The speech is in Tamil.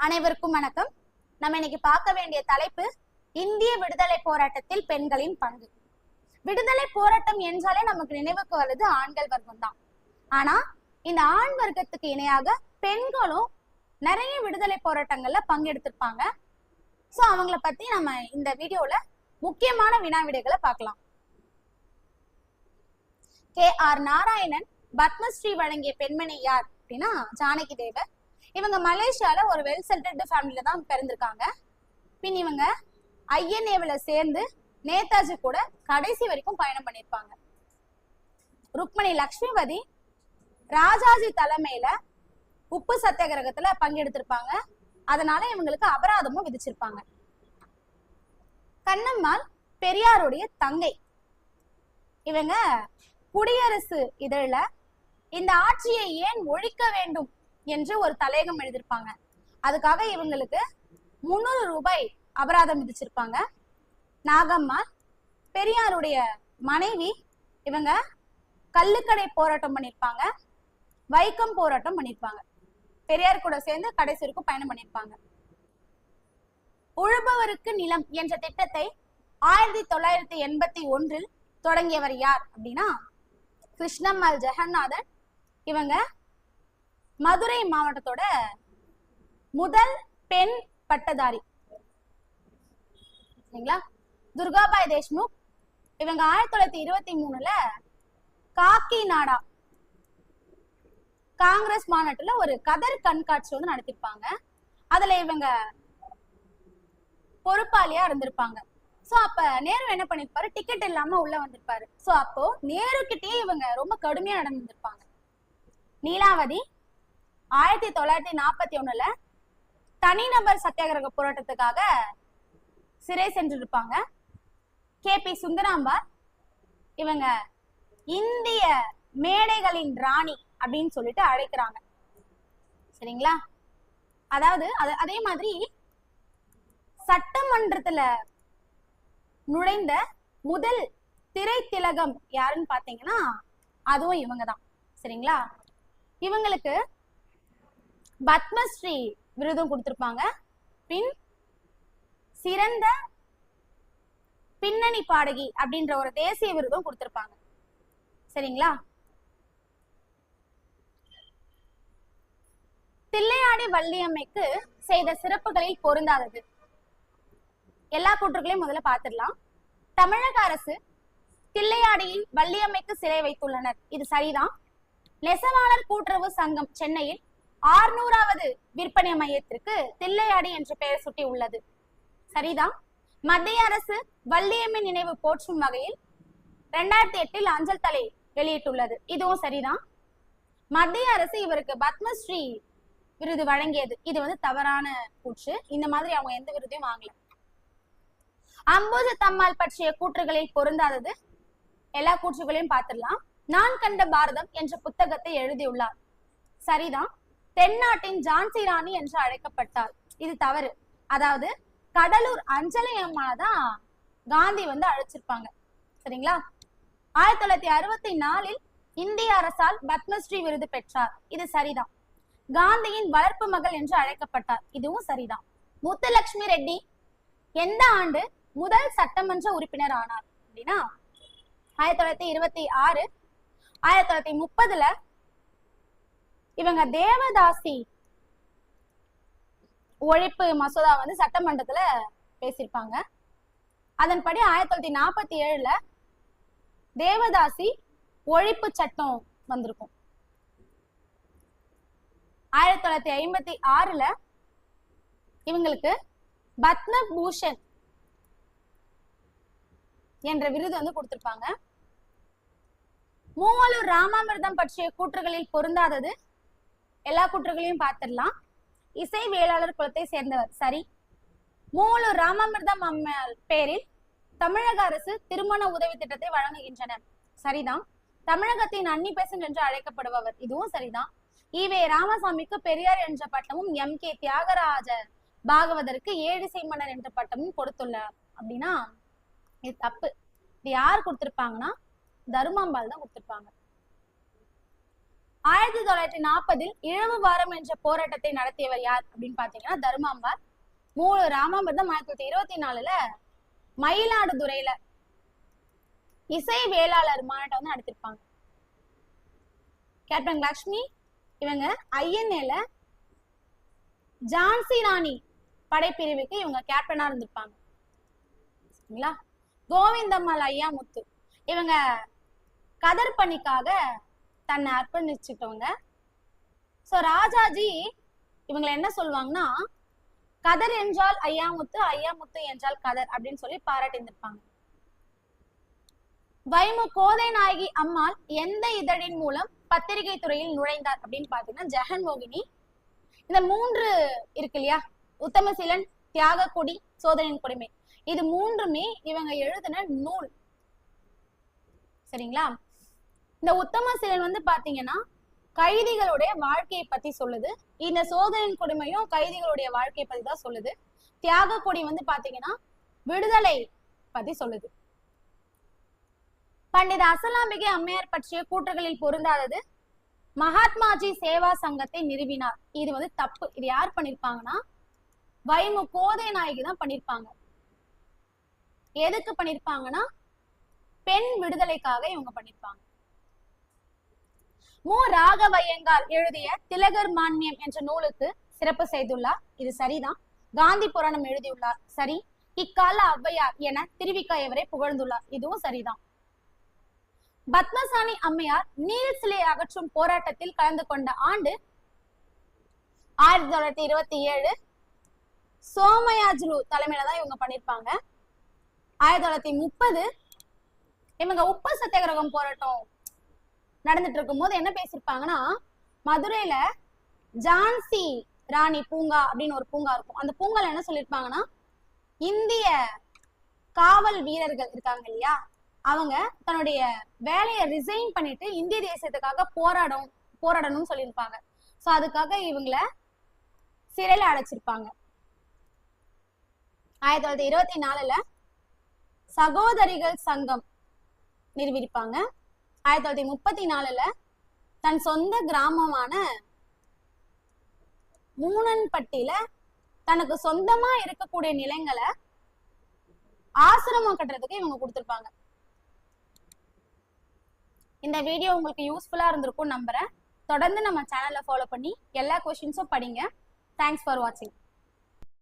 அனைவருக்கும் வணக்கம். நம்ம இன்னைக்கு பார்க்க வேண்டிய தலைப்பு இந்திய விடுதலை போராட்டத்தில் பெண்களின் பங்கு. விடுதலை போராட்டம் என்றாலே நமக்கு நினைவுக்கு வருது ஆண்கள் வர்க்கம் தான். ஆனா இந்த ஆண் வர்க்கத்துக்கு இணையாக பெண்களும் நிறைய விடுதலை போராட்டங்கள்ல பங்கெடுத்திருப்பாங்க. சோ அவங்கள பத்தி நம்ம இந்த வீடியோல முக்கியமான வினாவிடைகளை பார்க்கலாம். கே.ஆர். நாராயணன் பத்மஸ்ரீ வழங்கிய பெண்மணி யார் அப்படின்னா ஜானகி தேவர். இவங்க மலேசியால ஒரு வெல் செட்டில்டு ஃபேமிலியில தான் பிறந்திருக்காங்க. பின் இவங்க ஐஎன்ஏவில் சேர்ந்து நேதாஜி கூட கடைசி வரைக்கும் பயணம் பண்ணியிருப்பாங்க. ருக்மணி லக்ஷ்மிபதி ராஜாஜி தலைமையில உப்பு சத்தியாகிரகத்துல பங்கெடுத்திருப்பாங்க. அதனால இவங்களுக்கு அபராதமும் விதிச்சிருப்பாங்க. கண்ணம்மாள் பெரியாருடைய தங்கை. இவங்க குடியரசு இதழில இந்த ஆட்சியை ஏன் ஒழிக்க வேண்டும் என்று ஒரு தலையகம் எழுதியிருப்பாங்க. அதுக்காக இவங்களுக்கு 300 ரூபாய் அபராதம் விதிச்சிருப்பாங்க. நாகம்மாள் பெரியாருடைய மனைவி. இவங்க கள்ளுக்கடை போராட்டம் பண்ணியிருப்பாங்க, வைக்கம் போராட்டம் பண்ணியிருப்பாங்க. பெரியார் கூட சேர்ந்து கடைசி வரைக்கும் பயணம் பண்ணியிருப்பாங்க. உழுபவருக்கு நிலம் என்ற திட்டத்தை 1981 தொடங்கியவர் யார் அப்படின்னா கிருஷ்ணம்மாள் ஜெகநாதன். இவங்க மதுரை மாவட்டத்தோட முதல் பெண் பட்டதாரி. சரிங்களா? துர்காபாய் தேஷ்முக். இவங்க 1923 காக்கிநாடா காங்கிரஸ் மாநாட்டுல ஒரு கதர் கண்காட்சி வந்து நடத்திருப்பாங்க. அதுல இவங்க பொறுப்பாளியா இருந்திருப்பாங்க. சோ அப்ப நேரு என்ன பண்ணிருப்பாரு, டிக்கெட் இல்லாம உள்ள வந்திருப்பாரு. சோ அப்போ நேரு கிட்டே இவங்க ரொம்ப கடுமையா நடந்திருப்பாங்க. நீலாவதி 1941 தனிநபர் சத்தியாகிரக போராட்டத்துக்காக சிறை சென்றிருப்பாங்க. கே.பி. சுந்தராம்பாள். இவங்க இந்திய மேடைகளின் ராணி அப்படின்னு சொல்லிட்டு அழைக்கிறாங்க. சரிங்களா? அதாவது அதே மாதிரி சட்டமன்றத்துல நுழைந்த முதல் திரைத்திலகம் யாருன்னு பாத்தீங்கன்னா அதுவும் இவங்கதான். சரிங்களா? இவங்களுக்கு பத்மஸ்ரீ விருதும் கொடுத்திருப்பாங்க. பின் சிறந்த பின்னணி பாடகி அப்படின்ற ஒரு தேசிய விருதும் கொடுத்திருப்பாங்க. சரிங்களா? தில்லையாடி வள்ளியம்மைக்கு செய்த சிறப்புகளில் பொருந்தாதது. எல்லா கூற்றுகளையும் முதல்ல பார்த்துடலாம். தமிழக அரசு தில்லையாடியில் வள்ளியம்மைக்கு சிலை வைத்துள்ளனர். இது சரிதான். நெசவாளர் கூட்டுறவு சங்கம் சென்னையில் 600வது விற்பனை மையத்திற்கு தில்லையாடி என்று பெயர் சுட்டி உள்ளது. சரிதான். மத்திய அரசு வள்ளியம்மை நினைவு போற்றும் வகையில் 2008 அஞ்சல் தலை வெளியிட்டுள்ளது. இதுவும் சரிதான். மத்திய அரசு இவருக்கு பத்மஸ்ரீ விருது வழங்கியது. இது வந்து தவறான கூற்று. இந்த மாதிரி அவங்க எந்த விருதையும் வாங்கல. அம்புஜத்தம்மாள் பற்றிய கூற்றுகளில் பொருந்தாதது. எல்லா கூற்றுகளையும் பார்த்திடலாம். நான் கண்ட பாரதம் என்ற புத்தகத்தை எழுதியுள்ளார். சரிதான். தென்னாட்டின் ஜான்சி ராணி என்று அழைக்கப்பட்டார். இது தவறு. அதாவது கடலூர் அஞ்சலி அம்மாதான் காந்தி வந்து அழைச்சிருப்பாங்க. சரிங்களா? 1964 இந்திய அரசால் பத்மஸ்ரீ விருது பெற்றார். இது சரிதான். காந்தியின் வளர்ப்பு மகள் என்று அழைக்கப்பட்டார். இதுவும் சரிதான். முத்துலட்சுமி ரெட்டி எந்த ஆண்டு முதல் சட்டமன்ற உறுப்பினர் ஆனார் அப்படின்னா 1926. 1930 இவங்க தேவதாசி ஒழிப்பு மசோதா வந்து சட்டமன்றத்துல பேசியிருப்பாங்க. அதன்படி 1947 தேவதாசி ஒழிப்பு சட்டம் வந்திருக்கும். 1956 இவங்களுக்கு பத்ம பூஷன் என்ற விருது வந்து கொடுத்திருப்பாங்க. மூவலூர் ராமாமிர்தம் பற்றிய கூற்றுகளில் பொருந்தாதது. எல்லா கூற்றுகளையும் பார்த்திடலாம். இசை வேளாளர் குலத்தை சேர்ந்தவர். சரி. மூவலூர் ராமாமிர்தம் அம்மையார் பேரில் தமிழக அரசு திருமண உதவி திட்டத்தை வழங்குகின்றனர். சரிதான். தமிழகத்தின் அன்னி பெசன்ட் என்று அழைக்கப்படுபவர். இதுவும் சரிதான். ஈவே ராமசாமிக்கு பெரியார் என்ற பட்டமும் எம்.கே. தியாகராஜ பாகவதற்கு ஏழிசை மன்னர் என்ற பட்டமும் கொடுத்துள்ளார் அப்படின்னா இது தப்பு. இது யார் கொடுத்திருப்பாங்கன்னா தருமாம்பாள் தான் கொடுத்திருப்பாங்க. 1940 இழவு வாரம் என்ற போராட்டத்தை நடத்தியவர் யார் அப்படின்னு பாத்தீங்கன்னா தர்மாம்பார். ராமாம்பர் தான் 1924 மயிலாடுதுறையில இசை வேளாளர் மாநாட்டை வந்து நடத்திருப்பாங்க. கேப்டன் லக்ஷ்மி இவங்க ஐஎன்ஏல ஜான்சி ராணி படைப்பிரிவுக்கு இவங்க கேப்டனா இருந்திருப்பாங்க. சரிங்களா? கோவிந்தம்மாள் ஐயாமுத்து இவங்க கதர் பணிக்காக தன்னை அர்ப்பணிச்சுட்டவங்க. சோ ராஜாஜி இவங்களை என்ன சொல்லுவாங்கன்னா கதர் என்றால் ஐயாமுத்து, ஐயாமுத்து என்றால் கதர் அப்படின்னு சொல்லி பாராட்டியிருந்திருப்பாங்க. வைமு கோதை நாயகி அம்மாள் எந்த இதழின் மூலம் பத்திரிகை துறையில் நுழைந்தார் அப்படின்னு பாத்தீங்கன்னா ஜெகன்மோகினி. இந்த 3 இருக்கு இல்லையா, உத்தமசீலன், தியாகக்கொடி, சோதனையின் கொடுமை, இது 3மே இவங்க எழுதின நூல். சரிங்களா? இந்த உத்தமசீலன் வந்து பாத்தீங்கன்னா கைதிகளுடைய வாழ்க்கையை பத்தி சொல்லுது. இந்த சோதனையின் கொடுமையும் கைதிகளுடைய வாழ்க்கையை பத்தி தான் சொல்லுது. தியாகக்கொடி வந்து பாத்தீங்கன்னா விடுதலை பத்தி சொல்லுது. பண்டித அசலாம்பிகை அம்மையார் பற்றிய கூற்றுகளில் பொருந்தாதது மகாத்மாஜி சேவா சங்கத்தை நிறுவினார். இது வந்து தப்பு. இது யார் பண்ணிருப்பாங்கன்னா வைமு கோதை நாயகி தான் பண்ணிருப்பாங்க. எதுக்கு பண்ணிருப்பாங்கன்னா பெண் விடுதலைக்காக இவங்க பண்ணிருப்பாங்க. மு ராகவையங்கார் எழுதிய திலகர் மான்மியம் என்ற நூலுக்கு சிறப்பு செய்துள்ளார். இது சரிதான். காந்தி புராணம் எழுதியுள்ளார். சரி. இக்கால ஔவையார் என திருவிக்கா இவரை புகழ்ந்துள்ளார். இதுவும் சரிதான். பத்மசாணி அம்மையார் நீல் சிலை அகற்றும் போராட்டத்தில் கலந்து கொண்ட ஆண்டு 1927. சோமயாஜுலு தலைமையில தான் இவங்க பண்ணிருப்பாங்க. 1930 இவங்க உப்பு சத்தியாகிரகம் போராட்டம் நடந்துட்டு இருக்கும் போது என்ன பேசிருப்பாங்கன்னா மதுரையில ஜான்சி ராணி பூங்கா அப்படின்னு ஒரு பூங்கா இருக்கும். அந்த பூங்கால என்ன சொல்லிருப்பாங்கன்னா இந்திய காவல் வீரர்கள் இருக்காங்க இல்லையா, அவங்க தன்னுடைய வேலையை ரிசைன் பண்ணிட்டு இந்திய தேசத்துக்காக போராடணும்னு சொல்லியிருப்பாங்க. சோ அதுக்காக இவங்களை சிறையில அடைச்சிருப்பாங்க. 1924 சகோதரிகள் சங்கம் நிறுவிருப்பாங்க. 1934 தன் சொந்த கிராமமான மூனன்பட்டியில தனக்கு சொந்தமா இருக்கக்கூடிய நிலங்களை ஆசிரமம் கட்டுறதுக்கு இவங்க கொடுத்திருப்பாங்க. இந்த வீடியோ உங்களுக்கு யூஸ்ஃபுல்லா இருந்திருக்கும் நம்புறேன். தொடர்ந்து நம்ம சேனலை ஃபாலோ பண்ணி எல்லா கொஸ்டின்ஸும் படிங்க. தேங்க்ஸ் ஃபார் வாட்சிங்.